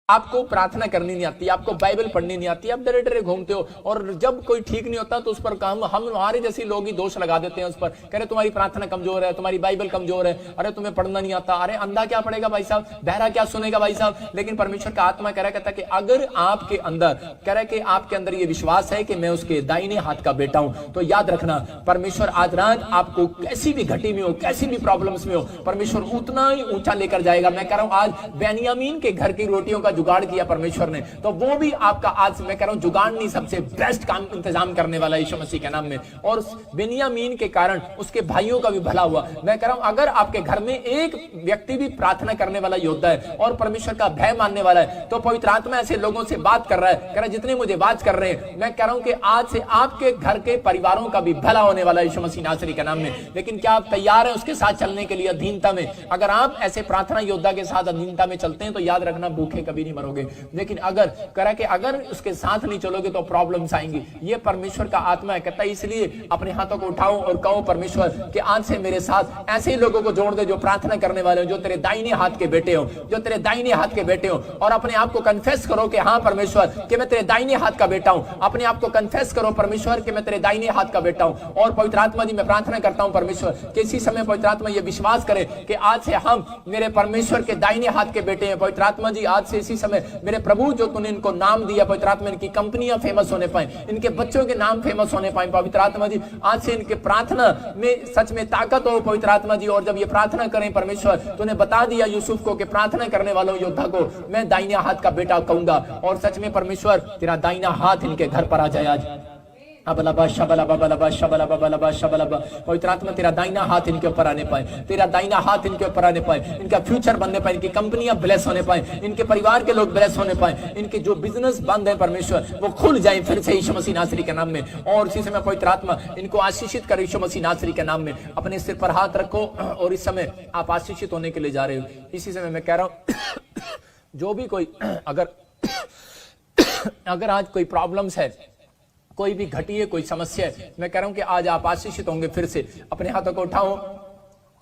आपको प्रार्थना करनी नहीं आती, आपको बाइबल पढ़नी नहीं आती, आप डरे डरे घूमते हो, और जब कोई ठीक नहीं होता तो उस पर हम हमारे जैसे लोग ही दोष लगा देते हैं उस पर, कह रहे तुम्हारी प्रार्थना कमजोर है, तुम्हारी बाइबल कमजोर है, अरे तुम्हें पढ़ना नहीं आता, अरे अंधा क्या पढ़ेगा भाई साहब, बहरा क्या सुनेगा भाई साहब। लेकिन परमेश्वर का आत्मा कह रहा कहता कि अगर आपके अंदर कह रहा है कि आपके अंदर ये विश्वास है कि मैं उसके दाहिने हाथ का बेटा हूं, तो याद रखना परमेश्वर आज रात आपको कैसी भी घटी में हो, कैसी भी प्रॉब्लम्स में हो, परमेश्वर उतना ही ऊंचा लेकर जाएगा। मैं कह रहा हूं आज बेन्यामीन के घर की रोटियों का जुगाड़ किया परमेश्वर ने, तो वो भी आपका आज मैं कह रहा हूं जुगाड़ नहीं, सबसे बेस्ट काम इंतजाम करने वाला यीशु मसीह के नाम में। और बेन्यामीन के कारण उसके भाइयों का भी भला हुआ। मैं कह रहा हूं अगर आपके घर में एक व्यक्ति भी प्रार्थना करने वाला योद्धा है और परमेश्वर का भय मानने वाला है, तो पवित्र आत्मा ऐसे लोगों से बात कर रहा है, कह रहा है जितने मुझे बात कर रहे हैं, मैं कह रहा हूं कि आज से आपके घर के परिवारों का भी भला होने वाला है यीशु मसीह नासरी के नाम में। लेकिन क्या आप तैयार हैं उसके साथ चलने के लिए अधीनता में? अगर आप ऐसे प्रार्थना योद्धा के साथ अधीनता में चलते हैं तो याद रखना भूखे कभी नहीं मरोगे। लेकिन अगर करा कि अगर उसके साथ नहीं चलोगे तो प्रॉब्लम्स आएंगी। ये परमेश्वर का आत्मा है, कहता है इसलिए अपने हाथों को उठाओ और कहो परमेश्वर कि आज से मेरे साथ ऐसे लोगों को जोड़ दे जो प्रार्थना करने वाले हो, जो तेरे दाहिने हाथ के बेटे हो, जो तेरे दाहिने हाथ के बेटे हो। और अपने आप को कन्फेस करो कि हाँ परमेश्वर कि मैं तेरे दाहिने हाथ का बेटा हूं। अपने आप को कन्फेस करो परमेश्वर कि मैं तेरे दाहिने हाथ का बेटा हूं। और पवित्र आत्मा जी मैं प्रार्थना करता हूं परमेश्वर कि इसी समय पवित्र आत्मा ये विश्वास करे कि आज से हम मेरे परमेश्वर के दाहिने हाथ के बेटे हैं। पवित्र आत्मा जी आज से इसी समय मेरे प्रभु जो तूने इनको नाम दिया पवित्र आत्मा, इनकी कंपनियां फेमस होने पाए, इनके बच्चों के नाम फेमस होने पाए पवित्र आत्मा जी। आज से इनके प्रार्थना में सच में ताकत हो पवित्र आत्मा जी। और जब ये प्रार्थना करें परमेश्वर, तूने बता दिया यूसुफ को कि प्रार्थना करने वालों योद्धा को मैं दाहिने हाथ का बेटा कहूंगा। और सच में परमेश्वर तेरा दाहिना हाथ इनके घर पर आ जाए आज। पवित्र आत्मा तेरा दाहिना हाथ इनके ऊपर आने पाए, तेरा दाहिना हाथ इनके ऊपर आने पाए, इनका फ्यूचर बनने पाए, इनकी कंपनियां ब्लेस होने पाए, इनके परिवार के लोग ब्लेस होने पाए, इनके जो बिजनेस बंद है परमेश्वर वो खुल जाए फिर से यीशु मसीह नासरी के नाम में। और इसी समय पवित्र आत्मा इनको आशीषित करे यीशु मसीह नासरी के नाम में। अपने सिर पर हाथ रखो और इस समय आप आशीषित होने के लिए जा रहे हो। इसी समय मैं कह रहा हूं जो भी कोई अगर आज कोई प्रॉब्लम्स है, कोई भी घटी है, कोई समस्या है, मैं कह रहा हूं कि आज आप आशीषित होंगे फिर से। अपने हाथों को उठाओ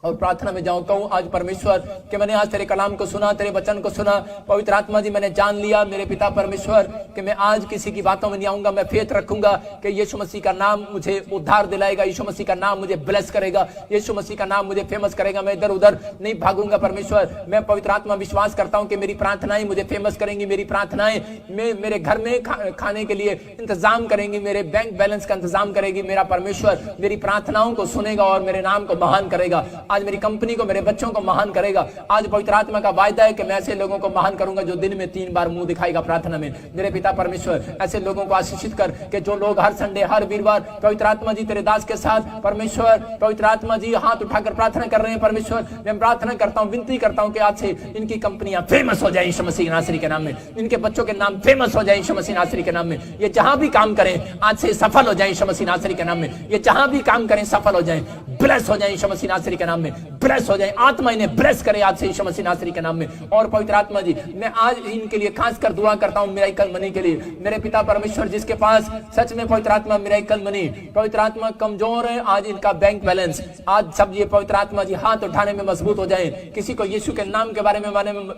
और प्रार्थना में जाऊं, कहूं आज परमेश्वर कि मैंने आज तेरे कलाम को सुना, तेरे वचन को सुना पवित्र आत्मा जी। मैंने जान लिया मेरे पिता परमेश्वर कि मैं आज किसी की बातों में नहीं आऊंगा। मैं फेथ रखूंगा कि यीशु मसीह का नाम मुझे उद्धार दिलाएगा, यीशु मसीह का नाम मुझे ब्लेस करेगा, यीशु मसीह का नाम मुझे फेमस करेगा। मैं इधर उधर नहीं भागूंगा परमेश्वर। मैं पवित्र आत्मा विश्वास करता हूं कि मेरी प्रार्थनाएं मुझे फेमस करेंगी, मेरी प्रार्थनाएं मेरे घर में खाने के लिए इंतजाम करेंगी, मेरे बैंक बैलेंस का इंतजाम करेगी। मेरा परमेश्वर मेरी प्रार्थनाओं को सुनेगा और मेरे नाम को महान करेगा। आज मेरी कंपनी को, मेरे बच्चों को महान करेगा। आज पवित्र आत्मा का वायदा है कि मैं ऐसे लोगों को महान करूंगा जो दिन में 3 बार मुंह दिखाएगा प्रार्थना में। मेरे पिता परमेश्वर ऐसे लोगों को आशीषित कर कि जो लोग हर संडे हर वीरवार पवित्र आत्मा जी तेरे दास के साथ परमेश्वर पवित्र आत्मा जी हाथ उठाकर प्रार्थना कर रहे हैं परमेश्वर, मैं प्रार्थना करता हूं, विनती करता हूं कि आज से इनकी कंपनियां फेमस हो जाए यीशु मसीह नासरी के नाम में, इनके बच्चों के नाम फेमस हो जाए यीशु मसीह नासरी के नाम में। ये जहां भी काम करें आज से सफल हो जाए यीशु मसीह नासरी के नाम में। ये जहां भी काम करें सफल हो जाए, ब्लेस हो जाए यीशु मसीह नासरी के नाम में, ब्लेस हो जाए। आत्मा इन्हें ब्लेस करे आज से यीशु मसीह नासरी के नाम में। और पवित्र आत्मा जी मैं आज इनके लिए खासकर दुआ करता हूं मिराकल मनी के लिए। मेरे पिता परमेश्वर जिसके पास सच में पवित्र आत्मा मिराकल मनी, पवित्र आत्मा कमजोर है आज इनका बैंक बैलेंस, आज सब ये पवित्र आत्मा जी हाथ उठाने में मजबूत हो जाए, किसी को यीशु के नाम के बारे में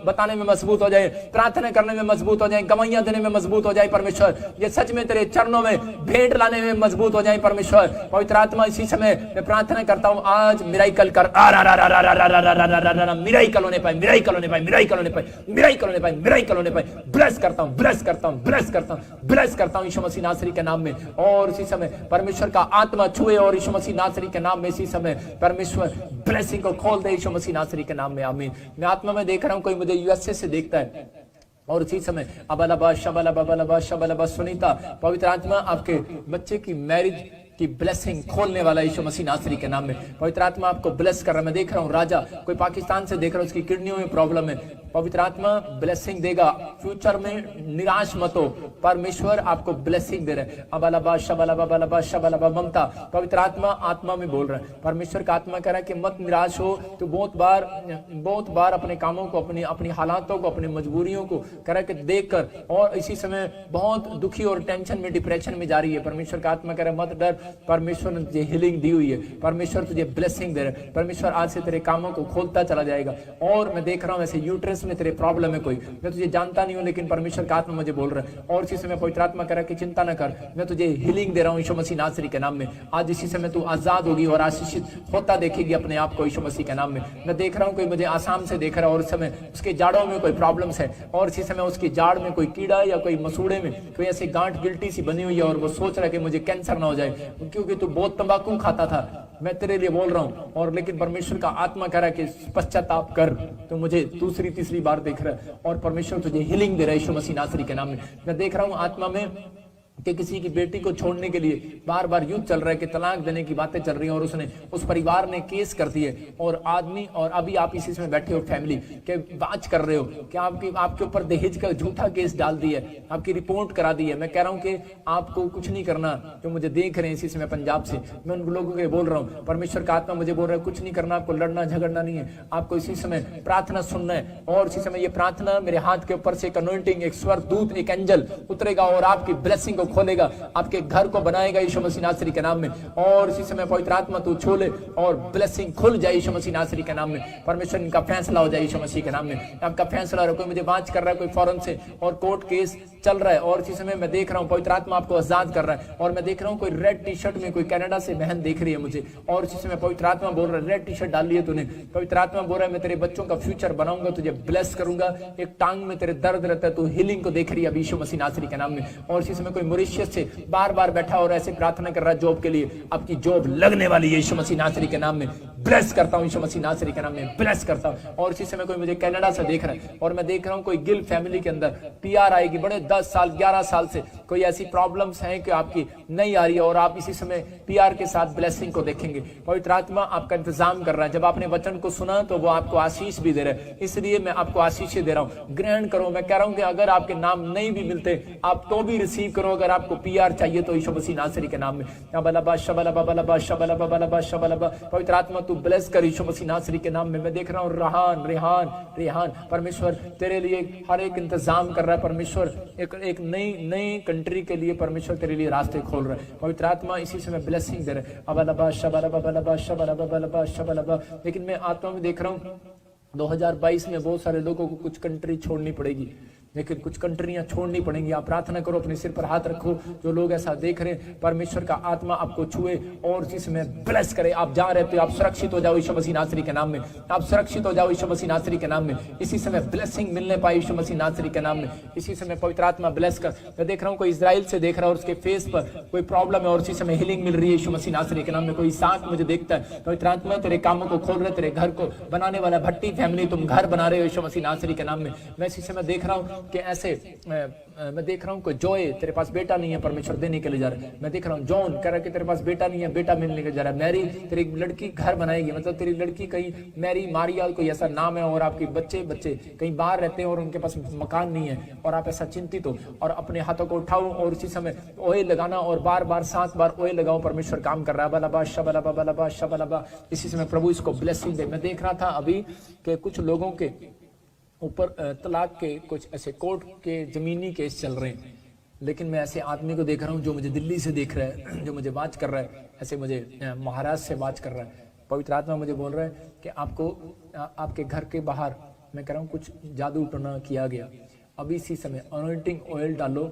बताने में मजबूत हो जाए, प्रार्थना करने में मजबूत हो जाए, गवाहियां देने में मजबूत हो जाए परमेश्वर। ये सच में तेरे चरणों में भेंट लाने में मजबूत हो जाए परमेश्वर। पवित्र आत्मा इसी समय मैं प्रार्थना करता हूं आज मिराकल कर, मिराकल होने पाए, मिराकल होने पाए, मिराकल होने पाए, मिराकल होने पाए, मिराकल होने पाए। ब्लेस करता हूं, ब्लेस करता हूं, ब्लेस करता हूं, ब्लेस करता हूं यीशु मसीह नासरी के नाम में। और इसी समय परमेश्वर का आत्मा छुए और यीशु मसीह नासरी के नाम में इसी समय परमेश्वर ब्लेसिंग को खोल दे यीशु मसीह नासरी के नाम में, आमीन। मैं आत्मा में देख रहा हूं कोई मुझे यूएसए से देखता है और इसी समय अबलबा शबलबा बलबा शबलबा सुनीता पवित्र आत्मा आपके बच्चे की मैरिज की ब्लेसिंग खोलने वाला यीशु मसीह नासरी के नाम में। पवित्र आत्मा आपको ब्लेस कर रहा है। मैं देख रहा हूँ राजा कोई पाकिस्तान से देख रहा हूँ, उसकी किडनियों में प्रॉब्लम है, पवित्र आत्मा ब्लेसिंग देगा, फ्यूचर में निराश मत हो, परमेश्वर आपको ब्लेसिंग दे रहे हैं। अबलबा शबलबा बलबा शबलबा ममता पवित्र आत्मा में बोल रहा है, परमेश्वर का आत्मा कह रहा है कि मत निराश हो। तो बहुत बार अपने कामों को, अपनी हालातों को, अपनी मजबूरियों को कह रहा है कि देख कर और इसी समय बहुत दुखी और टेंशन में, डिप्रेशन में जा रही है। परमेश्वर का आत्मा कह रहा है मत डर, परमेश्वर ने तुझे हीलिंग दी हुई है, परमेश्वर तुझे ब्लेसिंग दे रहा है, परमेश्वर आज से तेरे कामों को खोलता चला जाएगा। और मैं देख रहा हूं ऐसे यूट्रस बिजनेस में तेरे प्रॉब्लम है कोई, मैं तुझे जानता नहीं हूँ लेकिन परमेश्वर का आत्मा मुझे बोल रहा है। और इसी समय पवित्र आत्मा कह रहा है कि चिंता न कर, मैं तुझे हीलिंग दे रहा हूँ यीशु मसीह नासरी के नाम में। आज इसी समय तू आजाद होगी और आशीषित होता देखेगी अपने आप को यीशु मसीह के नाम में। मैं देख रहा हूँ कोई मुझे आसाम से देख रहा है और इस समय उसके जाड़ों में कोई प्रॉब्लम्स है और इसी समय उसकी जाड़ में कोई कीड़ा या कोई मसूड़े में कोई ऐसी गांठ गिल्टी सी बनी हुई है और वो सोच रहा है कि मुझे कैंसर ना हो जाए क्योंकि तू बहुत तंबाकू खाता था। मैं तेरे लिए बोल रहा हूँ और लेकिन परमेश्वर का आत्मा कह रहा है कि पश्चाताप कर। तो मुझे दूसरी तीसरी बार देख रहा है और परमेश्वर तुझे हीलिंग दे रहा है यीशु मसीह नासरी के नाम में। मैं देख रहा हूँ आत्मा में कि किसी की बेटी को छोड़ने के लिए बार बार युद्ध चल रहा है कि तलाक देने की बातें चल रही हैं और उसने उस परिवार ने केस कर दिए और आदमी और अभी आप इसी में बैठे हो फैमिली के बात कर रहे हो कि आपके ऊपर दहेज का झूठा केस डाल दिया है, आपकी रिपोर्ट करा दी है। मैं कह रहा हूं कि आपको कुछ नहीं करना, जो मुझे देख रहे हैं इसी समय पंजाब से, मैं उन लोगों को बोल रहा हूँ परमेश्वर का आत्मा मुझे बोल रहा है कुछ नहीं करना, आपको लड़ना झगड़ना नहीं है, आपको इसी समय प्रार्थना सुनना है। और इसी समय ये प्रार्थना मेरे हाथ के ऊपर से एक अनॉइंटिंग, एक स्वर दूत, एक एंजल उतरेगा और आपकी ब्लेसिंग को खोलेगा, आपके घर को बनाएगा यीशु मसीह नासरी के नाम में। और इसी समय पवित्र आत्मा तू छोले और ब्लेसिंग खुल जाए यीशु मसीह नासरी के नाम में। परमेश्वर इनका फैसला हो जाए यीशु मसीह के नाम में। आपका फैसला हो, कोई मुझे बात कर रहा है कोई फॉरेन से और कोर्ट केस चल रहा है और इसी समय मैं देख रहा हूँ पवित्र आत्मा आपको आजाद कर रहा है। और मैं देख रहा हूँ कोई रेड टी शर्ट में कोई कनाडा से बहन देख रही है मुझे और इसी समय पवित्र आत्मा बोल रहा है रेड टी शर्ट डाल लिया तूने, पवित्र आत्मा बोल रहा है मैं तेरे बच्चों का फ्यूचर बनाऊंगा, तुझे ब्लेस करूंगा। एक टांग में तेरे दर्द रहता है, तू हीलिंग को देख रही है यीशु मसीह नासरी के नाम में। और इसी समय कोई मॉरिशस से बार बार बैठा और ऐसे प्रार्थना कर रहा है जॉब के लिए, आपकी जॉब लगने वाली है यीशु मसीह नासरी के नाम में। ब्लेस करता हूं यीशु मसीह नासरी के नाम में, ब्लेस करता हूं। और इसी समय कोई मुझे कनाडा से देख रहा है और मैं देख रहा हूं कोई गिल फैमिली के अंदर पीआर आएगी, बड़े 10 साल 11 साल से कोई ऐसी प्रॉब्लम्स हैं कि आपकी नहीं आ रही है और आप इसी समय पीआर के साथ ब्लेसिंग को देखेंगे। पवित्र आत्मा आपका इंतजाम कर रहा है, जब आपने वचन को सुना तो वो आपको आशीष भी दे रहा है, इसलिए मैं आपको आशीष दे रहा हूं, ग्रहण करो। मैं कह रहा हूं कि अगर आपके नाम नहीं भी मिलते आप तो भी रिसीव करो, अगर आपको पीआर चाहिए तो यीशु मसीह नासरी के नाम में। पवित्र आत्मा तू ब्लेस कर यीशु मसीह नासरी के नाम में। मैं देख रहा हूँ रेहान रेहान रेहान, परमेश्वर तेरे लिए हर एक इंतजाम कर रहा है, परमेश्वर एक नई कंट्री के लिए परमेश्वर तेरे लिए रास्ते खोल रहा है। पवित्र आत्मा इसी समय ब्लेसिंग दे रहा है। लेकिन मैं आत्मा में देख रहा हूँ 2022 में बहुत सारे लोगों को कुछ कंट्री छोड़नी पड़ेगी, लेकिन कुछ कंट्रियां छोड़नी पड़ेंगी। आप प्रार्थना करो, अपने सिर पर हाथ रखो, जो लोग ऐसा देख रहे हैं परमेश्वर का आत्मा आपको छुए और जिसमें ब्लेस करे। आप जा रहे थे, आप सुरक्षित हो जाओ यीशु मसीह नासरी के नाम में, आप सुरक्षित हो जाओ यीशु मसीह नासरी के नाम में। इसी समय ब्लेसिंग मिलने पाए यीशु मसीह नासरी के नाम में। इसी समय पवित्र आत्मा ब्लेस कर। मैं देख रहा हूँ कोई इजराइल से देख रहा है और उसके फेस पर कोई प्रॉब्लम है और इसी समय हीलिंग मिल रही है यीशु मसीह नासरी के नाम में। कोई साथ मुझे देखता है, पवित्र आत्मा तेरे कामों को खोल रहे, तेरे घर को बनाने वाला भट्टी फैमिली तुम घर बना रहे हो यीशु मसीह नासरी के नाम में। मैं इसी समय देख रहा हूँ कि ऐसे मैं देख रहा हूँ कोई जॉय तेरे पास बेटा नहीं है, परमेश्वर देने के लिए जा रहा है। मैं देख रहा हूँ जॉन कह रहा है कि तेरे पास बेटा नहीं है, बेटा मिलने के जा रहा है। मैरी तेरी लड़की घर बनाएगी, मतलब तेरी लड़की कहीं मैरी मारिया कोई ऐसा नाम है और आपके बच्चे कहीं बाहर रहते हैं और उनके पास मकान नहीं है और आप ऐसा चिंतित हो और अपने हाथों को उठाओ और इसी समय ऑयल लगाना और बार 7 बार ऑयल लगाओ। परमेश्वर काम कर रहा है। बलाबा इसी समय प्रभु इसको ब्लेसिंग दे। मैं देख रहा था अभी कि कुछ लोगों के ऊपर तलाक के कुछ ऐसे कोर्ट के जमीनी केस चल रहे हैं, लेकिन मैं ऐसे आदमी को देख रहा हूँ जो मुझे दिल्ली से देख रहा है, जो मुझे बात कर रहा है, ऐसे मुझे महाराष्ट्र से बात कर रहा है। पवित्र आत्मा मुझे बोल रहा है कि आपको आपके घर के बाहर मैं कह रहा हूँ कुछ जादू टोना किया गया। अभी इसी समय अनॉइंटिंग ऑयल डालो,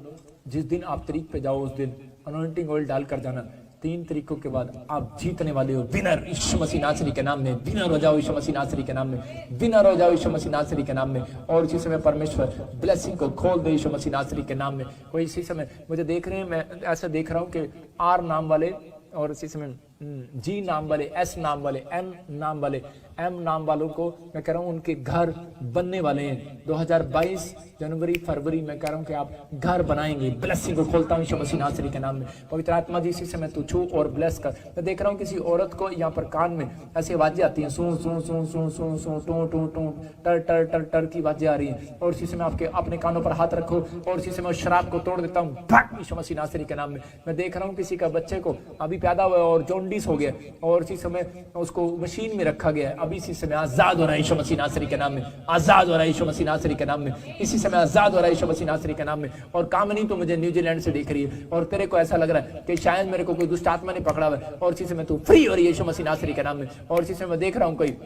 जिस दिन आप तरीक पे जाओ उस दिन अनॉइंटिंग ऑयल डाल कर जाना। 3 तरीकों के बाद आप जीतने वाले हो। विनर यीशु मसीह नासरी के नाम में, विनर हो जाओ यीशु मसीह नासरी के नाम में, विनर हो जाओ यीशु मसीह नासरी के नाम में। और इसी समय परमेश्वर ब्लेसिंग को खोल दे यीशु मसीह नासरी के नाम में। कोई इसी समय मुझे देख रहे हैं, मैं ऐसा देख रहा हूँ कि आर नाम वाले और इसी समय जी नाम वाले, एस नाम वाले, एम नाम वाले, एम नाम वालों को मैं कह रहा हूँ उनके घर बनने वाले हैं। 2022 जनवरी फरवरी में कह रहा हूँ कि आप घर बनाएंगे। ब्लेसिंग को खोलता हूँ यीशु मसीह नासरी के नाम में। पवित्र आत्मा जी इसी समय तू छू और ब्लेस कर। मैं देख रहा हूँ किसी औरत को यहाँ पर कान में ऐसी आवाजें आती हैं, सू सू सू सू सू सू टू टू टू टर टर टर टर की आवाजें आ रही हैं। और इसी समय आपके अपने कानों पर हाथ रखो और इसी समय शराब को तोड़ देता हूँ यीशु मसीह नासरी के नाम में। मैं देख रहा हूँ किसी का बच्चे को अभी पैदा हुआ और जॉन्डिस हो गया और इसी समय उसको मशीन में रखा गया है। अभी इसी समय आजाद हो रहा है यीशु मसीह नासरी के नाम में, आजाद हो रहा है यीशु मसीह नासरी के नाम में। इसी समय आजाद हो रहा है यीशु मसीह नासरी के नाम में। और कामनी तो मुझे न्यूजीलैंड से देख रही है और तेरे को ऐसा लग रहा है कि शायद मेरे को कोई दुष्ट आत्मा ने पकड़ा हुआ है और इसी समय तू फ्री हो रही है यीशु मसीह नासरी के नाम में। और इसी समय मैं देख रहा हूँ कोई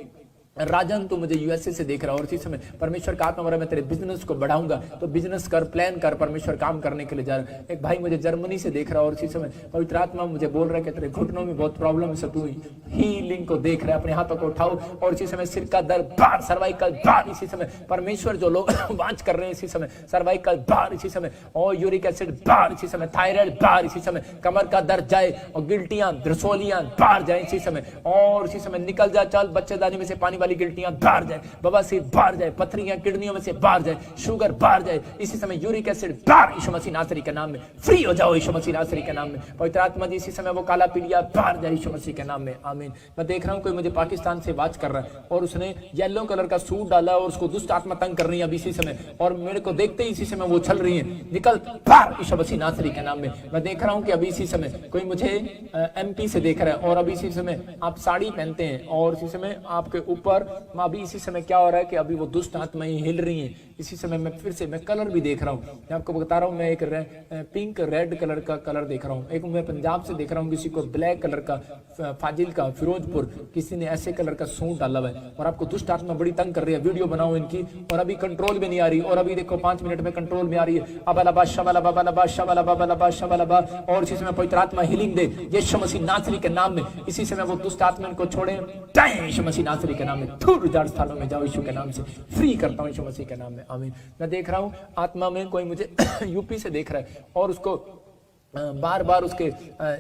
राजन तो मुझे यूएसए से देख रहा है और इसी समय परमेश्वर का आत्मा मैं तेरे बिजनेस को बढ़ाऊंगा, तो बिजनेस कर, प्लान कर, परमेश्वर काम करने के लिए जा रहा है। एक भाई मुझे जर्मनी से देख रहा है और इसी समय पवित्र आत्मा मुझे बोल रहा है कि तेरे घुटनों में बहुत प्रॉब्लम है, तू हीलिंग को देख रहा है, अपने हाथों को उठाओ और इसी समय सिर का दर्द बाहर, सर्वाइकल बाहर, इसी समय परमेश्वर जो लोग वांच कर रहे हैं इसी समय सर्वाइकल बाहर, इसी समय और यूरिक एसिड बाहर, इसी समय थायराइड बाहर, इसी समय कमर का दर्द जाए और गिल्टियां, रसोलियां बाहर जाए इसी समय, और इसी समय निकल जा, चल बच्चेदानी में से पानी वाली गिल्टियां बाहर जाए, बवासीर बाहर जाए, पथरियां किडनियों में से बाहर जाए, शुगर बाहर जाए, इसी समय यूरिक एसिड बाहर, यीशु मसीह नासरी के नाम में फ्री हो जाओ, यीशु मसीह नासरी के नाम में। पवित्र आत्मा जी इसी समय वो काला पीलिया बाहर जाए यीशु मसीह के नाम में, आमीन। मैं देख रहा हूं कोई मुझे पाकिस्तान से बात कर रहा है और उसने येलो कलर का सूट डाला और उसको दुष्ट आत्मा तंग कर रही है अभी इसी समय, और मेरे को देखते ही इसी समय वो चल रही है, निकल बाहर यीशु मसीह नासरी के नाम में। मैं देख रहा हूं कि अभी इसी समय कोई मुझे एमपी से देख रहा है और अभी इसी समय आप साड़ी पहनते हैं और इसी समय आपके ऊपर अभी इसी समय क्या हो रहा है कि अभी वो दुष्ट आत्माएं हिल रही हैं। इसी समय मैं फिर से मैं कलर भी देख रहा हूँ, मैं आपको बता रहा हूँ, मैं एक पिंक रेड कलर का कलर देख रहा हूँ, एक मैं पंजाब से देख रहा हूँ किसी को ब्लैक कलर का, फाजिल का, फिरोजपुर किसी ने ऐसे कलर का सूट डाला हुआ है और आपको दुष्ट आत्मा बड़ी तंग कर रही है। वीडियो बनाओ इनकी और अभी कंट्रोल में नहीं आ रही, और अभी देखो 5 मिनट में कंट्रोल में आ रही है। अबलबा शबलबा बलबा शबलबा बलबा शबलबा, और इसी समय पवित्र आत्मा हीलिंग दे यीशु मसीह नासरी के नाम में। इसी समय वो दुष्ट आत्मा इनको छोड़े जाए यीशु मसीह नासरी के नाम में, दूर जाड़ स्थानों में जाओ यीशु के नाम से, फ्री करता हूँ यीशु मसीह के नाम में, आमीन। मैं देख रहा हूँ आत्मा में कोई मुझे यूपी से देख रहा है और उसको बार बार उसके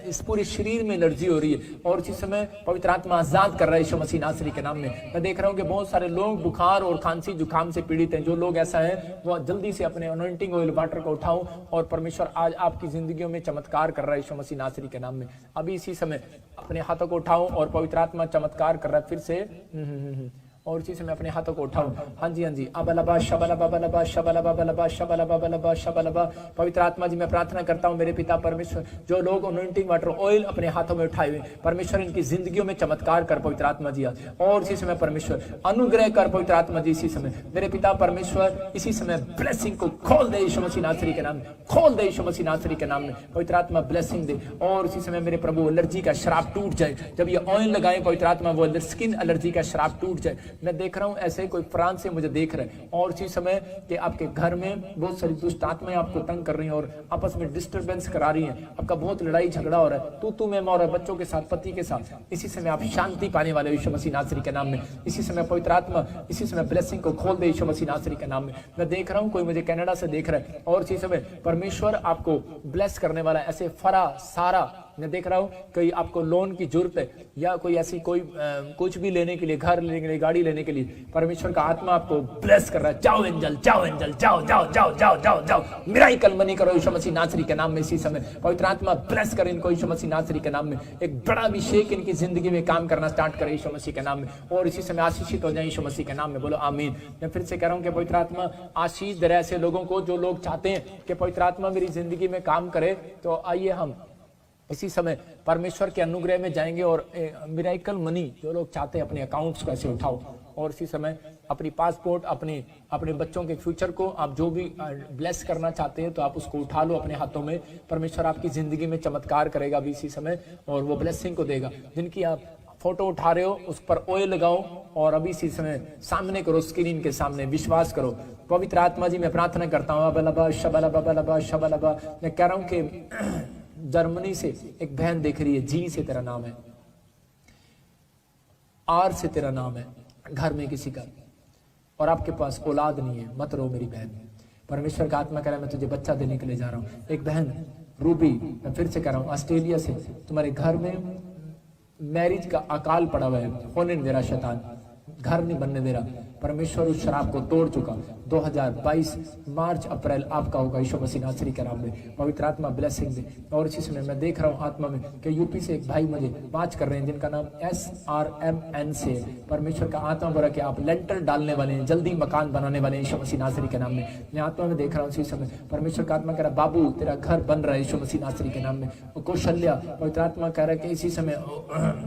इस पूरे शरीर में एनर्जी हो रही है और इसी समय पवित्र आत्मा आजाद कर रहा है यीशु मसीह नासरी के नाम में। मैं देख रहा हूँ कि बहुत सारे लोग बुखार और खांसी जुकाम से पीड़ित हैं। जो लोग ऐसा है वो जल्दी से अपने अनॉइंटिंग ऑयल वाटर को उठाओ और परमेश्वर आज आपकी जिंदगियों में चमत्कार कर रहा है यीशु मसीह नासरी के नाम में। अभी इसी समय अपने हाथों को उठाओ और पवित्र आत्मा चमत्कार कर रहा है फिर से, और इसी समय अपने हाथों को उठाओ। हाँ जी, हाँ जी। अबलबा शबलबा बलबा शबलबा बलबा शबलबा बलबा शबलबा। पवित्र आत्मा जी मैं प्रार्थना करता हूँ मेरे पिता परमेश्वर, जो लोग अनॉइंटिंग वाटर ऑयल अपने हाथों में उठाए हुए, परमेश्वर इनकी जिंदगियों में चमत्कार कर पवित्र आत्मा जी आज, और इसी समय परमेश्वर अनुग्रह कर पवित्र आत्मा जी। इसी समय मेरे पिता परमेश्वर इसी समय ब्लेसिंग को खोल दे यीशु मसीह नासरी के नाम में, खोल दे यीशु मसीह नासरी के नाम में। पवित्र आत्मा ब्लेसिंग दे, और इसी समय मेरे प्रभु एलर्जी का श्राप टूट जाए। जब ये ऑयल लगाए पवित्र आत्मा वो स्किन एलर्जी का श्राप टूट जाए। मैं देख रहा हूं ऐसे कोई फ्रांस से मुझे देख रहे हैं और इसी समय कि आपके घर में बहुत सारी दुष्ट आत्माएं आपको तंग कर रही हैं और आपस में डिस्टरबेंस करा रही हैं, आपका बहुत लड़ाई झगड़ा हो रहा है, तू मैं हो रहा है बच्चों के साथ, पति के साथ। इसी समय आप शांति पाने वाले यीशु मसीह नासरी के नाम में। इसी समय पवित्र आत्मा इसी समय ब्लेसिंग को खोल दे यीशु मसीह नासरी के नाम में। मैं देख रहा हूं कोई मुझे कनाडा से देख रहा है और इसी समय परमेश्वर आपको ब्लेस करने वाला ऐसे फरा सारा। मैं देख रहा हूँ कोई आपको लोन की जरूरत है या कोई ऐसी कोई कुछ भी लेने के लिए, घर लेने के लिए, गाड़ी लेने के लिए, परमेश्वर का आत्मा आपको ब्लेस कर रहा है। जाओ एंजल, जाओ एंजल, जाओ जाओ जाओ जाओ जाओ जाओ, मिराकल मनी करो यीशु मसीह नासरी के नाम में। इसी समय पवित्र आत्मा ब्लेस करे इनको यीशु मसीह नासरी के नाम में। एक बड़ा अभिषेक इनकी जिंदगी में काम करना स्टार्ट करे यीशु मसीह के नाम में, और इसी समय आशीषित हो जाए यीशु मसीह के नाम में। बोलो आमीन। मैं फिर से कह रहा हूँ कि पवित्र आत्मा आशीष दे ऐसे लोगों को जो लोग चाहते हैं कि पवित्र आत्मा मेरी जिंदगी में काम करे। तो आइए हम इसी समय परमेश्वर के अनुग्रह में जाएंगे और मिराकल मनी जो लोग चाहते हैं अपने अकाउंट्स को ऐसे उठाओ, और इसी समय अपनी पासपोर्ट, अपने बच्चों के फ्यूचर को आप जो भी ब्लेस करना चाहते हैं तो आप उसको उठा लो अपने हाथों में। परमेश्वर आपकी जिंदगी में चमत्कार करेगा अभी इसी समय और वो ब्लेसिंग को देगा। जिनकी आप फोटो उठा रहे हो उस पर ऑयल लगाओ और अभी इसी समय सामने करो, स्क्रीन के सामने विश्वास करो। पवित्र आत्मा जी मैं प्रार्थना करता हूँ अबलबा शबलबा बलबा शबलबा। मैं कह रहा हूँ कि जर्मनी से एक बहन देख रही है, जी से तेरा नाम है, आर से तेरा नाम है, घर में किसी का, और आपके पास औलाद नहीं है। मत रो मेरी बहन, परमेश्वर का आत्मा कह रहा है मैं तुझे बच्चा देने के लिए जा रहा हूँ। एक बहन रूबी, मैं फिर से कह रहा हूँ ऑस्ट्रेलिया से, तुम्हारे घर में मैरिज का अकाल पड़ा हुआ है, होने नहीं दे रहा शैतान, घर नहीं बनने दे रहा। परमेश्वर उस शराब को तोड़ चुका। 2022 मार्च अप्रैल आपका होगा यीशु मसीह नासरी के नाम में। पवित्र आत्मा ब्लेसिंग दे। और इसी समय मैं देख रहा हूँ आत्मा में कि यूपी से एक भाई मुझे बात कर रहे हैं जिनका नाम SRMN से। परमेश्वर का आत्मा बोला कि आप लेंटर डालने वाले हैं, जल्दी मकान बनाने वाले हैं यीशु मसीह नासरी के नाम में। मैं आत्मा में देख रहा हूँ इसी समय परमेश्वर का आत्मा कह रहा बाबू तेरा घर बन रहा है यीशु मसीह नासरी के नाम में। कौशल्या, पवित्र आत्मा कह रहा है कि इसी समय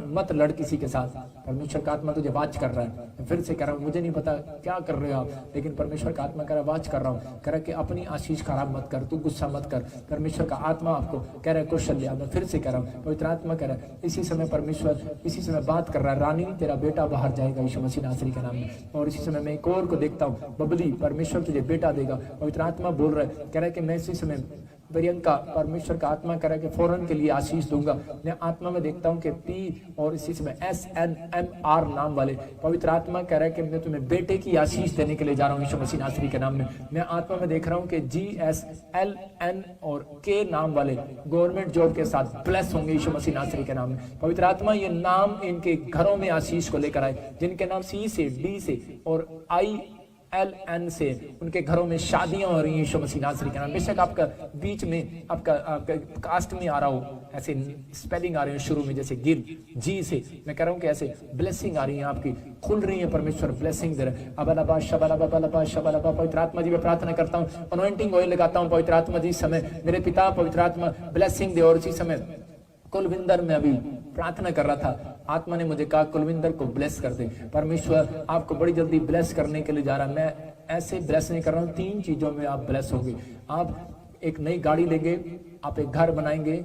मत लड़ किसी के साथ, परमेश्वर का आत्मा तुझे बात कर रहा है। फिर से कह रहा हूँ मुझे नहीं पता पता क्या कर रहे हो आप, लेकिन परमेश्वर का आत्मा कह रहा है वाच कर रहा हूँ, कह रहा है कि अपनी आशीष खराब मत कर, तू गुस्सा मत कर। परमेश्वर का आत्मा आपको कह रहा है कौशल्या, मैं फिर से कह रहा हूँ, पवित्र आत्मा कह रहा है इसी समय परमेश्वर इसी समय बात कर रहा है, रानी तेरा बेटा बाहर जाएगा यीशु मसीह नासरी के नाम में। और इसी समय मैं एक और को देखता हूँ, बबली परमेश्वर तुझे बेटा देगा। पवित्र आत्मा बोल रहा है, कह रहा है कि मैं इसी समय प्रियंका, परमेश्वर का आत्मा कह रहा है कि फौरन के लिए आशीष दूंगा। मैं आत्मा में देखता हूं कि पी और इसी समय SNMR नाम वाले पवित्र आत्मा कह रहा है कि मैं तुम्हें बेटे की आशीष देने के लिए जा रहा हूं यीशु मसीह नासरी के नाम में। मैं आत्मा में देख रहा हूं कि GSLN और K नाम वाले गवर्नमेंट जॉब के साथ ब्लेस होंगे यीशु मसीह नासरी के नाम में। पवित्र आत्मा ये नाम इनके घरों में आशीष को लेकर आए, जिनके नाम C से D से और ILN से उनके घरों में शादियां हो रही हैं यीशु मसीह नासरी के नाम। बेशक आपका बीच में आपका कास्ट में आ रहा हो, ऐसे स्पेलिंग आ रहे हैं शुरू में जैसे गिर जी से, मैं कह रहा हूं कि ऐसे ब्लेसिंग आ रही है आपकी, खुल रही है, परमेश्वर ब्लेसिंग दे रहे हैं। अबलबा शबलबा शबलबा। पवित्र आत्मा जी मैं प्रार्थना करता हूं, अनॉइंटिंग ऑयल लगाता हूं पवित्र आत्मा जी, समय मेरे पिता पवित्र आत्मा ब्लेसिंग दे। और इसी समय कुलविंदर में अभी प्रार्थना कर रहा था, आत्मा ने मुझे कहा कुलविंदर को ब्लेस कर दे। परमेश्वर आपको बड़ी जल्दी ब्लेस करने के लिए जा रहा है। मैं ऐसे ब्लेस नहीं कर रहा हूँ, 3 चीजों में आप ब्लेस होंगे। आप एक नई गाड़ी लेंगे, आप एक घर बनाएंगे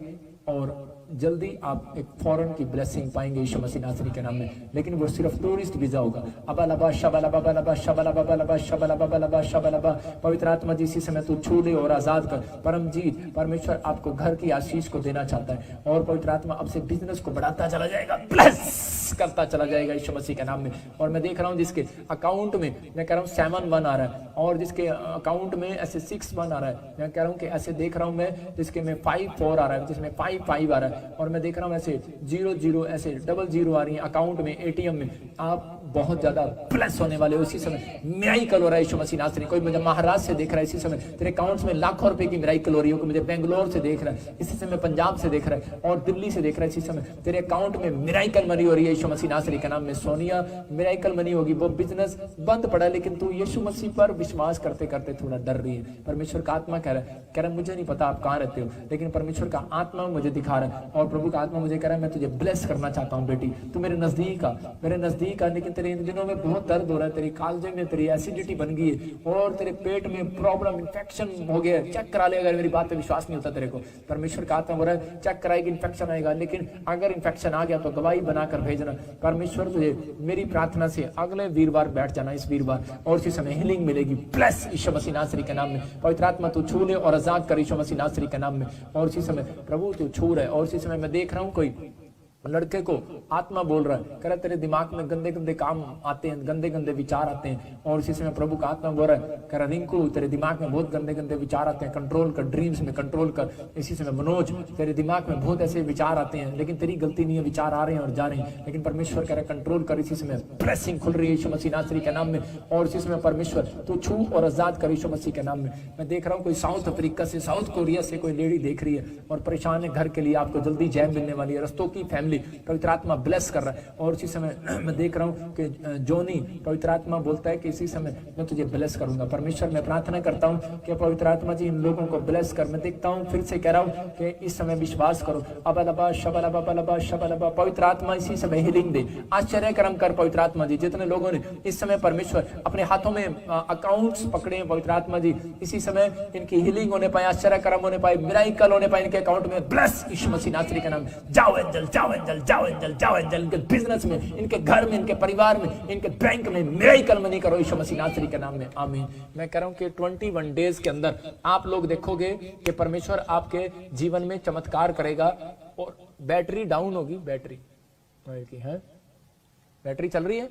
और जल्दी आप एक फॉरेन की ब्लेसिंग पाएंगे यीशु मसीह नासरी के नाम में, लेकिन वो सिर्फ टूरिस्ट वीजा होगा। अबलबा शबलबा शबलबा शबलबा शबलबा शबलबा। पवित्र आत्मा जी इसी समय तू छू ले और आजाद कर। परमजीत परमेश्वर आपको घर की आशीष को देना चाहता है और पवित्र आत्मा अब से बिजनेस को बढ़ाता चला जाएगा, ब्लेस करता चला जाएगा यीशु मसीह के नाम में। और मैं देख रहा हूँ जिसके अकाउंट में मैं कह रहा हूँ 7-1 आ रहा है, और जिसके अकाउंट में ऐसे 6-1 आ रहा है, मैं कह रहा हूँ कि ऐसे देख रहा हूँ मैं जिसके में 5-4 आ रहा है, जिसमें 5-5 आ रहा है, और मैं देख रहा हूँ ऐसे 0-0 ऐसे 00 आ रही है अकाउंट में, ATM में। आप बहुत ज्यादा प्लस होने वाले हो इसी समय। मिराइकल हो रहा है यीशु मसीह नासरी। कोई मुझे महाराष्ट्र से देख रहा है इसी समय, तेरे अकाउंट्स में लाखों रुपए की मिराइकल हो रही है। मुझे बेंगलोर से देख रहा है इसी समय, पंजाब से देख रहा है और दिल्ली से देख रहा है इसी समय, तेरे अकाउंट में मिराइकल मनी हो रही है यीशु मसीह नासरी के नाम में। सोनिया मिराइकल मनी होगी, वो बिजनेस बंद पड़ा है लेकिन तू यीशु मसीह पर विश्वास करते करते थोड़ा डर रही है। परमेश्वर का आत्मा कह रहा है मुझे नहीं पता आप कहाँ रहते हो, लेकिन परमेश्वर का आत्मा मुझे दिखा रहा है और प्रभु का आत्मा मुझे कह रहा है मैं तुझे ब्लेस करना चाहता हूँ बेटी, तू मेरे नजदीक आ, लेकिन तेरे इन दिनों में बहुत दर्द हो रहा है, तेरी कालजे में तेरी एसिडिटी बन गई है और तेरे पेट में प्रॉब्लम इन्फेक्शन हो गया है। चेक करा ले, अगर मेरी बात पे विश्वास नहीं होता तेरे को, परमेश्वर का आत्मा हो रहा है चेक कराएगी, इन्फेक्शन आएगा, लेकिन अगर इन्फेक्शन आ गया तो गवाही बनाकर भेजना। परमेश्वर तुझे मेरी प्रार्थना से अगले वीरवार बैठ जाना, इस वीरवार, और इसी समय हीलिंग मिलेगी। ब्लेस यीशु मसीह नासरी के नाम में। पवित्र आत्मा तू छू ले और आजाद कर यीशु मसीह नासरी के नाम में। और इसी समय प्रभु तू छू रहा है। और इसी समय मैं देख रहा हूँ कोई लड़के को आत्मा बोल रहा है, कह रहा है तेरे दिमाग में गंदे गंदे काम आते हैं, गंदे गंदे विचार आते हैं। और इसी समय प्रभु का आत्मा बोल रहा है, कह रहा रिंकू तेरे दिमाग में बहुत गंदे गंदे विचार आते हैं, कंट्रोल कर, ड्रीम्स में कंट्रोल कर। इसी समय मनोज तेरे दिमाग में बहुत ऐसे विचार आते हैं, लेकिन तेरी गलती नहीं है, विचार आ रहे हैं और जा रहे हैं, लेकिन परमेश्वर कह रहा है कंट्रोल कर। इसी समय ब्लेसिंग खुल रही है यीशु मसीह नासरी के नाम में। और इसी समय परमेश्वर तू छू और आजाद कर यीशु मसीह के नाम में। मैं देख रहा हूँ कोई साउथ अफ्रीका से, साउथ कोरिया से कोई लेडी देख रही है और परेशान है घर के लिए, आपको जल्दी जय मिलने वाली है। रस्तों की फैमिली पवित्र आत्मा ब्लेस कर रहा है। और इसी समय मैं देख रहा हूं कि जोनी पवित्र आत्मा बोलता है कि इसी समय मैं तुझे ब्लेस करूंगा। परमेश्वर मैं प्रार्थना करता हूं कि पवित्र आत्मा जी इन लोगों को ब्लेस कर। मैं देखता हूं, फिर से कह रहा हूं कि इस समय विश्वास करो। अबलबा शबलबा बलबा शबलबा। पवित्र आत्मा इसी समय हीलिंग दे, आश्चर्य कर्म कर पवित्र आत्मा जी। जितने लोगों ने इस समय परमेश्वर अपने हाथों में अकाउंट्स पकड़े हैं पवित्र आत्मा जी, इसी समय इनकी हीलिंग होने पाए, आश्चर्य कर्म होने पाए, मिराइकल होने पाए इनके अकाउंट में। ब्लेस यीशु मसीह नासरी का नाम। जाओ एंजल, जाओ एंजल, जाओ एंजल, जाओ एंजल। इनके बिजनेस में, इनके घर में, इनके परिवार में, इनके बैंक में मिराइकल मनी करो यीशु मसीह नासरी के नाम में, आमीन। मैं कह रहा हूं कि 21 डेज के अंदर आप लोग देखोगे कि परमेश्वर आपके जीवन में चमत्कार करेगा। और बैटरी डाउन होगी, बैटरी है, बैटरी चल रही है।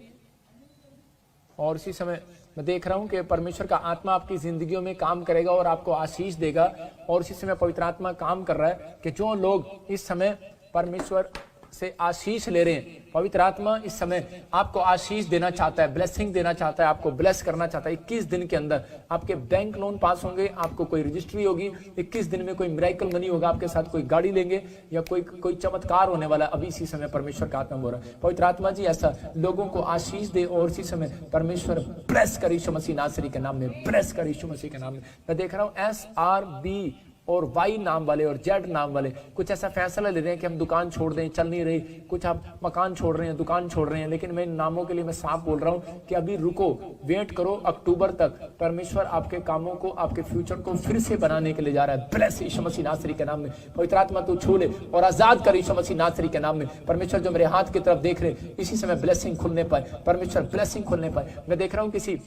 और इसी समय मैं देख रहा हूं कि परमेश्वर का आत्मा आपकी जिंदगियों में काम करेगा और आपको आशीष देगा। और इसी समय पवित्र आत्मा काम कर रहा है कि जो लोग इस समय परमेश्वर से आशीष ले रहे हैं, पवित्र आत्मा इस समय आपको आशीष देना चाहता है, ब्लेसिंग देना चाहता है, आपको ब्लेस करना चाहता है। 21 दिन के अंदर आपके बैंक लोन पास होंगे, आपको कोई रजिस्ट्री होगी, 21 दिन में कोई मिराइकल मनी होगा, आपके साथ कोई गाड़ी लेंगे या कोई चमत्कार होने वाला है। अभी इसी समय परमेश्वर का आत्मा बोल रहा है, पवित्र आत्मा जी ऐसा लोगों को आशीष दे। और इसी समय परमेश्वर ब्लेस कर यीशु मसीह नासरी के नाम में, ब्लेस कर यीशु मसीह के नाम में। मैं देख रहा हूँ SRB और वाई नाम वाले और जेड नाम वाले कुछ ऐसा फैसला ले रहे हैं कि हम दुकान छोड़ दें, चल नहीं रही, कुछ आप मकान छोड़ रहे हैं, दुकान छोड़ रहे हैं, लेकिन मैं इन नामों के लिए मैं साफ बोल रहा हूं कि अभी रुको, वेट करो, अक्टूबर तक परमेश्वर आपके कामों को, आपके फ्यूचर को फिर से बनाने के लिए जा रहा है। ब्लेस यीशु मसीह नासरी के नाम में। पवित्र आत्मा तू छू ले और आजाद कर यीशु मसीह नासरी के नाम में। परमेश्वर जो मेरे हाथ की तरफ देख रहे इसी समय ब्लेसिंग खुलने पाए, परमेश्वर ब्लेसिंग खुलने पाए। मैं देख रहा हूं किसी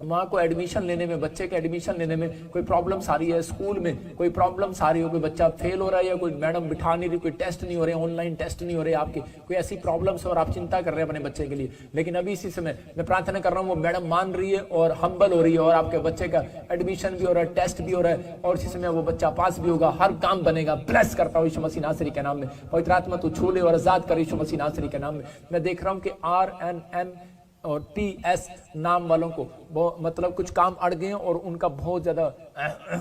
माँ को एडमिशन लेने में, बच्चे के एडमिशन लेने में कोई प्रॉब्लम्स आ रही है, स्कूल में कोई प्रॉब्लम्स आ रही हो, कोई बच्चा फेल हो रहा है या कोई मैडम बिठा नहीं रही, कोई टेस्ट नहीं हो रहे, ऑनलाइन टेस्ट नहीं हो रहे आपके, कोई ऐसी प्रॉब्लम्स और आप चिंता कर रहे हैं अपने बच्चे के लिए। लेकिन अभी इसी समय मैं प्रार्थना कर रहा हूँ वो मैडम मान रही है और हम्बल हो रही है और आपके बच्चे का एडमिशन भी हो रहा है, टेस्ट भी हो रहा है और इसी समय वो बच्चा पास भी होगा, हर काम बनेगा। ब्लेस करता हूँ यीशु मसीह नासरी के नाम में। पवित्र आत्मा तू छू ले और आजाद कर यीशु मसीह नासरी के नाम में। मैं देख रहा हूँ कि RNM और TS नाम वालों को मतलब कुछ काम अड़ गए और उनका बहुत ज्यादा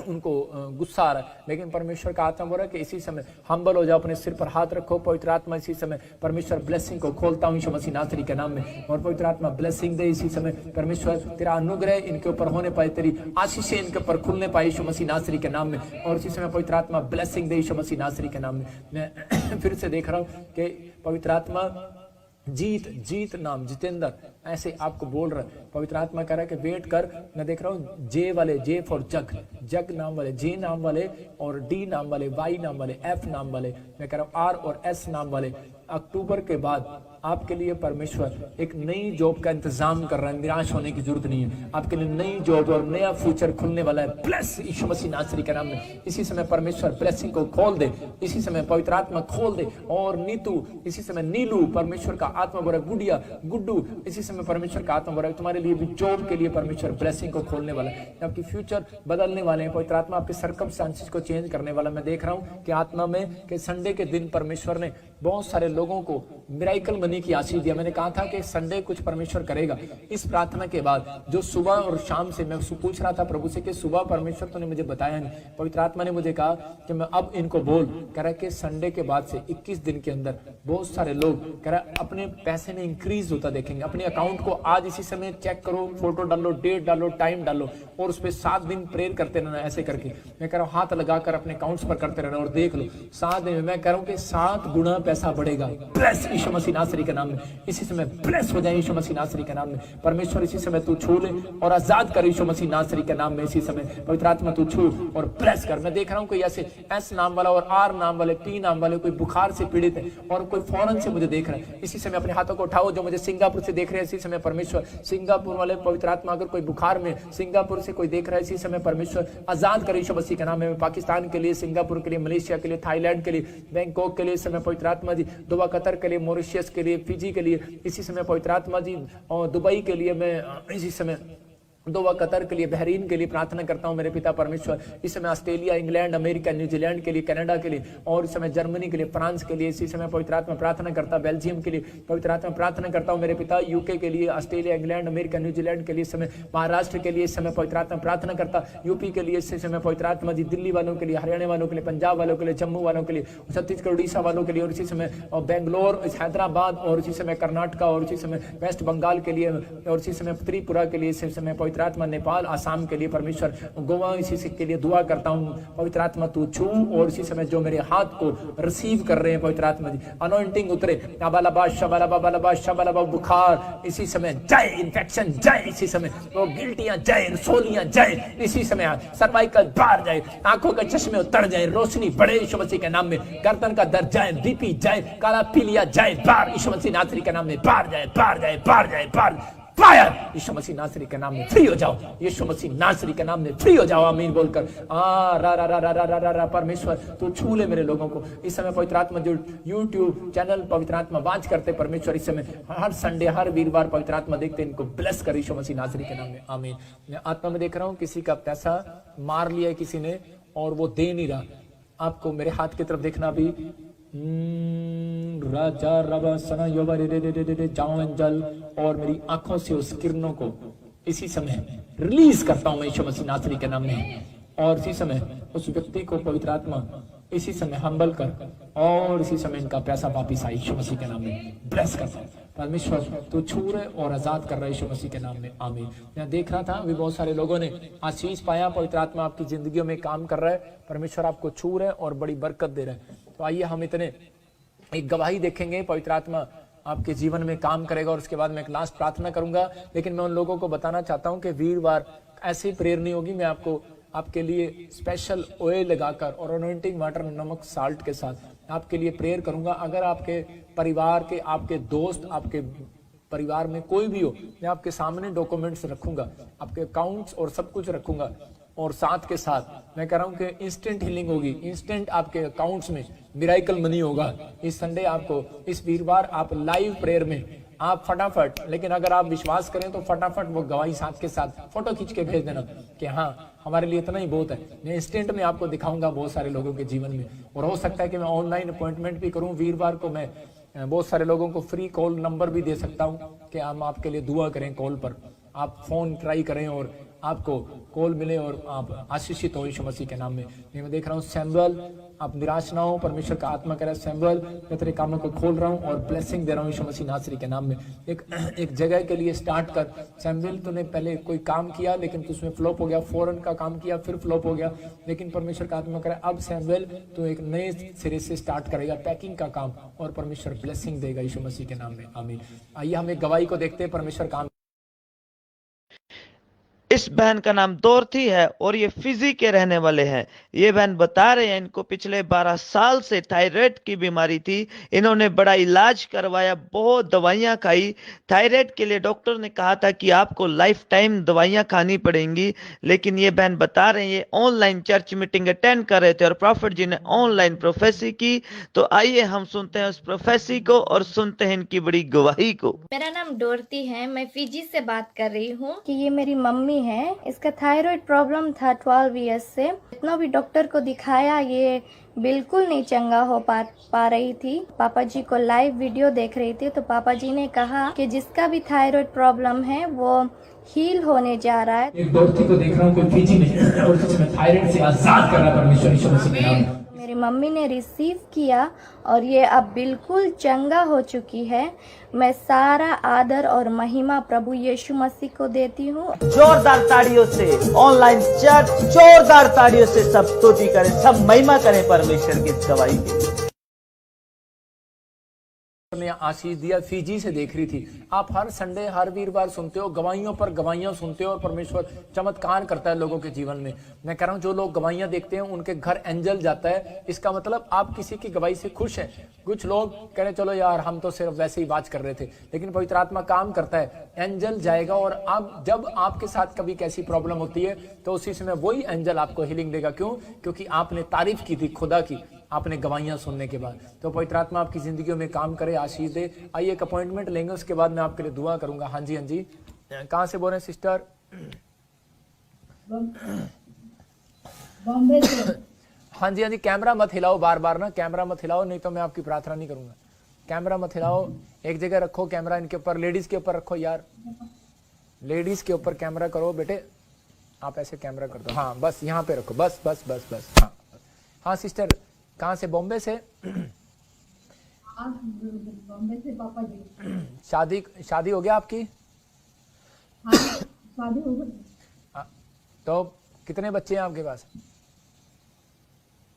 उनको गुस्सा आ रहा है, लेकिन परमेश्वर का आत्मा बोल रहा है कि इसी समय हम्बल हो जाओ, अपने सिर पर हाथ रखो। पवित्र आत्मा इसी समय परमेश्वर ब्लेसिंग को खोलता हूँ यीशु मसीह नासरी के नाम में। और पवित्र आत्मा ब्लेसिंग दे इसी समय, परमेश्वर तेरा अनुग्रह इनके ऊपर होने पाए, तेरी आशीषें इनके ऊपर खुलने पाए यीशु मसीह नासरी के नाम में। और इसी समय पवित्र आत्मा ब्लेसिंग दे यीशु मसीह नासरी के नाम में। मैं फिर से देख रहा हूँ कि पवित्र आत्मा जीत नाम जितेंद्र ऐसे आपको बोल रहा है। पवित्र आत्मा कह रहा है कि वेट कर। मैं देख रहा हूँ जे वाले, जे फॉर जग नाम वाले, जे नाम वाले और डी नाम वाले, वाई नाम वाले, एफ नाम वाले, मैं कह रहा हूँ आर और एस नाम वाले। अक्टूबर के बाद आपके लिए परमेश्वर एक नई जॉब का इंतजाम कर रहा है। निराश होने की जरूरत नहीं है, आपके लिए नई जॉब और नया फ्यूचर खुलने वाला है। ब्लेस यीशु मसीह नासरी के नाम में। इसी समय परमेश्वर ब्लेसिंग को खोल दे, इसी समय पवित्र आत्मा खोल दे। और नीतू इसी समय, नीलू परमेश्वर का आत्मा बोल रहा है, गुडिया गुड्डू इसी समय परमेश्वर का आत्मा बोल रहा है तुम्हारे लिए भी जॉब के लिए परमेश्वर ब्लेसिंग को खोलने वाला है, आपकी फ्यूचर बदलने वाले हैं। पवित्र आत्मा आपके सर्कमस्टांसेस को चेंज करने वाला। मैं देख रहा हूँ कि आत्मा में कि संडे के दिन परमेश्वर ने बहुत सारे लोगों को मिराइकल मनी की आशीष दिया। मैंने कहा था कि संडे कुछ परमेश्वर करेगा। इस प्रार्थना के बाद जो सुबह और शाम से मैं पूछ रहा था प्रभु से कि सुबह परमेश्वर तूने मुझे बताया नहीं, पवित्र आत्मा ने मुझे कहा कि मैं अब इनको बोल, कह रहा है कि संडे के बाद से 21 दिन के अंदर बहुत सारे लोग कह रहा है अपने पैसे में इंक्रीज होता देखेंगे। अपने अकाउंट को आज इसी समय चेक करो, फोटो डालो, डेट डालो, टाइम डालो और उस पर 7 दिन प्रेयर करते रहना। ऐसे करके मैं कह रहा हूँ हाथ लगाकर अपने अकाउंट्स पर करते रहना और देख लो 7 दिन में मैं कह रहा हूँ कि 7 गुना पैसा बढ़ेगा। ब्लेस यीशु मसीह नासरी के नाम में। इसी समय ब्लेस हो जाए यीशु मसीह नासरी के नाम में। परमेश्वर इसी समय तू छू ले और आजाद कर यीशु मसीह नासरी के नाम में। इसी समय पवित्र आत्मा तू छू और ब्लेस कर। मैं देख रहा हूँ कोई ऐसे एस नाम वाला और आर नाम वाले, पी नाम वाले कोई बुखार से पीड़ित है और कोई फौरन से मुझे देख रहा है। इसी समय अपने हाथों को उठाओ जो मुझे सिंगापुर से देख रहे हैं। इसी समय परमेश्वर सिंगापुर वाले पवित्र आत्मा अगर कोई बुखार में सिंगापुर से कोई देख रहा है, इसी समय परमेश्वर आजाद कर यीशु मसीह के नाम में। पाकिस्तान के लिए, सिंगापुर के लिए, मलेशिया के लिए, थाईलैंड के लिए, बैंकॉक के लिए, इस समय पवित्र आत्मा जी, दुबा कतर के लिए, मॉरिशस के लिए, फिजी के लिए, इसी समय पवित्र आत्मा जी, और दुबई के लिए मैं इसी समय दोवा कतर के लिए, बहरीन के लिए प्रार्थना करता हूं मेरे पिता परमेश्वर। इस समय ऑस्ट्रेलिया, इंग्लैंड, अमेरिका, न्यूजीलैंड के लिए, कनाडा के लिए और इस समय जर्मनी के लिए, फ्रांस के लिए इसी समय पवित्र आत्मा प्रार्थना करता, बेल्जियम के लिए पवित्र आत्मा प्रार्थना करता हूं मेरे पिता, यूके के लिए, ऑस्ट्रेलिया, इंग्लैंड, अमेरिका, न्यूजीलैंड के लिए, इस समय महाराष्ट्र के लिए इस समय पवित्र आत्मा प्रार्थना करता, यूपी के लिए इस समय पवित्र आत्मा जी, दिल्ली वालों के लिए, हरियाणा वालों के लिए, पंजाब वालों के लिए, जम्मू वालों के लिए, छत्तीसगढ़, उड़ीसा वालों के लिए और इसी समय बेंगलोर, हैदराबाद और इसी समय कर्नाटका और इसी समय वेस्ट बंगाल के लिए और इसी समय त्रिपुरा के लिए, इसी समय पवित्र आत्मा नेपाल, आसाम के लिए परमेश्वर, गोवा इसी के लिए दुआ करता हूं पवित्र आत्मा तू छू। और इसी समय जो मेरे हाथ को रिसीव कर रहे हैं पवित्र आत्मा जी, अनॉइंटिंग उतरे, बुखार इसी समय जय, इन्फेक्शन जय, इसी समय वो गिल्टियां जय, रसोलियां जय, इसी समय सर्वाइकल बाहर जाए, आंखों के चश्मे उतर जाए, रोशनी बढ़े यीशु मसीह के नाम में, गर्दन का दर्द जाए, बीपी जाए, काला पीलिया जाए, बाहर यीशु मसीह नासरी के नाम में, बाहर जाए, बाहर जाए, बाहर जाए, बाहर फायर यीशु मसीह नासरी के नाम में फ्री हो जाओ, यीशु मसीह नासरी के नाम में फ्री हो जाओ, आमीन बोलकर। रा रा रा रा रा रा रा परमेश्वर तू छू ले मेरे लोगों को। इस समय पवित्र आत्मा जो यूट्यूब चैनल पवित्र आत्मा वाच करते परमेश्वर, इस समय हर संडे, हर वीरवार पवित्र आत्मा देखते, इनको ब्लेस कर यीशु मसीह नासरी के नाम में, आमीन। मैं आत्मा में देख रहा हूँ किसी का पैसा मार लिया है किसी ने और वो दे नहीं रहा। आपको मेरे हाथ की तरफ देखना भी, राजा रवा सना योवा रे रे रे रे जाओ जल और मेरी आंखों से उस किरणों को इसी समय रिलीज करता हूं मैं यीशु मसीह नासरी के नाम में। और इसी समय उस व्यक्ति को पवित्र आत्मा इसी समय हम्बल कर और इसी समय इनका पैसा वापिस आए यीशु मसीह के नाम में। ब्लेस करता है परमेश्वर, तू छू रहे और आजाद कर रहा है यीशु मसीह के नाम में, आमीन। मैं देख रहा था अभी बहुत सारे लोगों ने आशीष पाया, पवित्र आत्मा आपकी जिंदगियों में काम कर रहा है, परमेश्वर आपको छू रहे और बड़ी बरकत दे रहा है। तो आइए हम इतने एक गवाही देखेंगे, पवित्र आत्मा आपके जीवन में काम करेगा और उसके बाद मैं एक लास्ट प्रार्थना करूंगा। लेकिन मैं उन लोगों को बताना चाहता हूं कि वीरवार ऐसी प्रेयर नहीं होगी, मैं आपको आपके लिए स्पेशल ऑयल लगाकर और अनॉइंटिंग वाटर, नमक, साल्ट के साथ आपके लिए प्रेयर करूंगा। अगर आपके परिवार के, आपके दोस्त, आपके परिवार में कोई भी हो, मैं आपके सामने डॉक्यूमेंट्स रखूंगा, आपके अकाउंट्स और सब कुछ रखूंगा। और साथ के साथ मैं कह रहा हूं कि इंस्टेंट हीलिंग होगी, इंस्टेंट आपके अकाउंट्स में मिराइकल मनी होगा। इस संडे आपको, इस वीरवार आप लाइव प्रेयर में आप फटाफट, लेकिन अगर आप विश्वास करें तो फटाफट वो गवाही साथ के साथ फोटो खींच के भेज देना कि हाँ हमारे लिए इतना ही बहुत है। मैं इंस्टेंट में आपको दिखाऊंगा बहुत सारे लोगों के जीवन में, और हो सकता है कि मैं ऑनलाइन अपॉइंटमेंट भी करूं। वीरवार को मैं बहुत सारे लोगों को फ्री कॉल नंबर भी दे सकता हूं कि हम आपके लिए दुआ करें कॉल पर। आप फोन ट्राई करें और आपको कॉल मिले और आप आशीषित हो यीशु मसीह के नाम में। मैं देख रहा हूँ सैमुअल, आप निराश ना हो, परमेश्वर का आत्मा कह रहा है सैमुअल मैं तेरे कामों को खोल रहा हूँ और ब्लेसिंग दे रहा हूँ यीशु मसीह नासरी के नाम में। एक जगह के लिए स्टार्ट कर। सैमुअल तूने पहले कोई काम किया लेकिन तू उसमें फ्लॉप हो गया, फौरन का काम किया फिर फ्लॉप हो गया, लेकिन परमेश्वर का आत्मा कह रहा है अब सैमुअल तू एक नए सिरे से स्टार्ट करेगा पैकिंग का काम, और परमेश्वर ब्लेसिंग देगा यीशु मसीह के नाम में, आमीन। आइए हम एक गवाही को देखते हैं, परमेश्वर काम। इस बहन का नाम डोरथी है और ये फिजी के रहने वाले हैं। ये बहन बता रहे हैं इनको पिछले 12 साल से थायराइड की बीमारी थी। इन्होंने बड़ा इलाज करवाया, बहुत दवाइयां खाई। थायराइड के लिए डॉक्टर ने कहा था कि आपको लाइफ टाइम दवाइयां खानी पड़ेंगी, लेकिन ये बहन बता रहे हैं ये ऑनलाइन चर्च मीटिंग अटेंड कर रहे थे और प्रॉफिट जी ने ऑनलाइन प्रोफेसी की। तो आइए हम सुनते हैं उस प्रोफेसी को और सुनते हैं इनकी बड़ी गवाही को। मेरा नाम डोरती है, मैं फिजी से बात कर रही हूँ कि ये मेरी मम्मी है। इसका थायराइड प्रॉब्लम था 12 इयर्स से। इतना भी डॉक्टर को दिखाया, ये बिल्कुल नहीं चंगा हो पा रही थी। पापा जी को लाइव वीडियो देख रही थी तो पापा जी ने कहा कि जिसका भी थायराइड प्रॉब्लम है वो हील होने जा रहा है। एक डॉक्टर को देख रहा हूँ कोई फिजी में और जिसमें थायराइड से आजाद कर रहा है परमेश्वर यीशु मसीह के नाम में। मेरी मम्मी ने रिसीव किया और ये अब बिल्कुल चंगा हो चुकी है। मैं सारा आदर और महिमा प्रभु यीशु मसीह को देती हूँ। जोरदार ताड़ियों से ऑनलाइन चर्च, जोरदार ताड़ियों से सब स्तुति करें, सब महिमा करें परमेश्वर की इस गवाही के लिए। ने आशीष दिया, फिजी से देख रही थी। आप हर संडे हर वीरवार सुनते हो, गवाहियों पर गवाहियां सुनते हो और परमेश्वर चमत्कार करता है लोगों के जीवन में। मैं कह रहा हूं जो लोग गवाहियां देखते हैं उनके घर एंजल जाता है, इसका मतलब आप किसी की गवाही से खुश हैं। कुछ लोग कह रहे चलो यार हम तो सिर्फ वैसे ही बात कर रहे थे, लेकिन पवित्र आत्मा काम करता है, एंजल जाएगा और अब जब आपके साथ कभी कैसी प्रॉब्लम होती है तो उसी समय वही एंजल आपको हीलिंग देगा। क्यों? क्योंकि आपने तारीफ की थी खुदा की, आपने गवाहियां सुनने के बाद। तो पवित्र आत्मा आपकी जिंदगियों में काम करे, आशीष दे। आइए एक अपॉइंटमेंट लेंगे, उसके बाद मैं आपके लिए दुआ करूंगा। हाँ जी, हाँ जी, कहाँ से बोल रहे हैं सिस्टर? बॉम्बे से। हाँ जी, हाँ जी, कैमरा मत हिलाओ बार बार ना, कैमरा मत हिलाओ नहीं तो मैं आपकी प्रार्थना नहीं करूंगा। कैमरा मत हिलाओ, एक जगह रखो कैमरा, इनके ऊपर, लेडीज के ऊपर रखो यार, लेडीज के ऊपर कैमरा करो बेटे, आप ऐसे कैमरा कर दो। हाँ बस यहाँ पे रखो, बस बस बस बस। हाँ हाँ सिस्टर, कहाँ से? बॉम्बे से? बॉम्बे से पापा जी। शादी हो गया आपकी? हाँ, शादी हो गई। तो कितने बच्चे हैं आपके पास?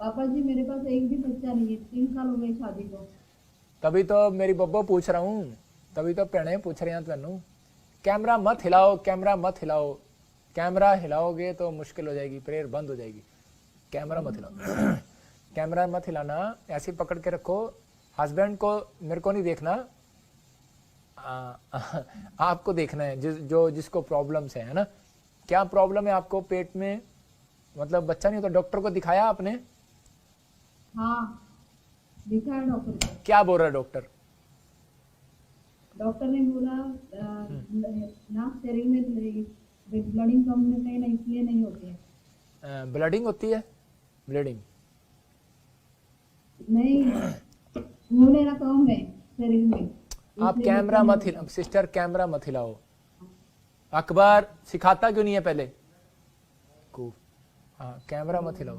पापा जी मेरे पास एक भी बच्चा नहीं है, 3 साल हो गए शादी को। तभी तो मेरी बब्बो पूछ रहा हूँ, तभी तो भैने पूछ रहे हैं तेनू। कैमरा मत हिलाओ, कैमरा मत हिलाओ, कैमरा हिलाओगे तो मुश्किल हो जाएगी, प्रेयर बंद हो जाएगी। कैमरा मत हिलाओ, कैमरा मत हिलाना, ऐसे पकड़ के रखो। हस्बैंड को, मेरे को नहीं देखना, आपको देखना है जिसको प्रॉब्लम्स है ना। क्या प्रॉब्लम है आपको? पेट में मतलब बच्चा नहीं होता? डॉक्टर को दिखाया आपने? हाँ दिखाया डॉक्टर को। क्या बोल रहा है डॉक्टर? डॉक्टर ने बोला नाक से रिंग में ब्लडिंग कम है ना, इसलिए नहीं होती है। ब्लडिंग होती है? ब्लीडिंग नहीं, मुंह ना कम है शरीर में। आप कैमरा मत हिलाओ सिस्टर, कैमरा मत हिलाओ। अकबर सिखाता क्यों नहीं है पहले को? हाँ कैमरा मत हिलाओ।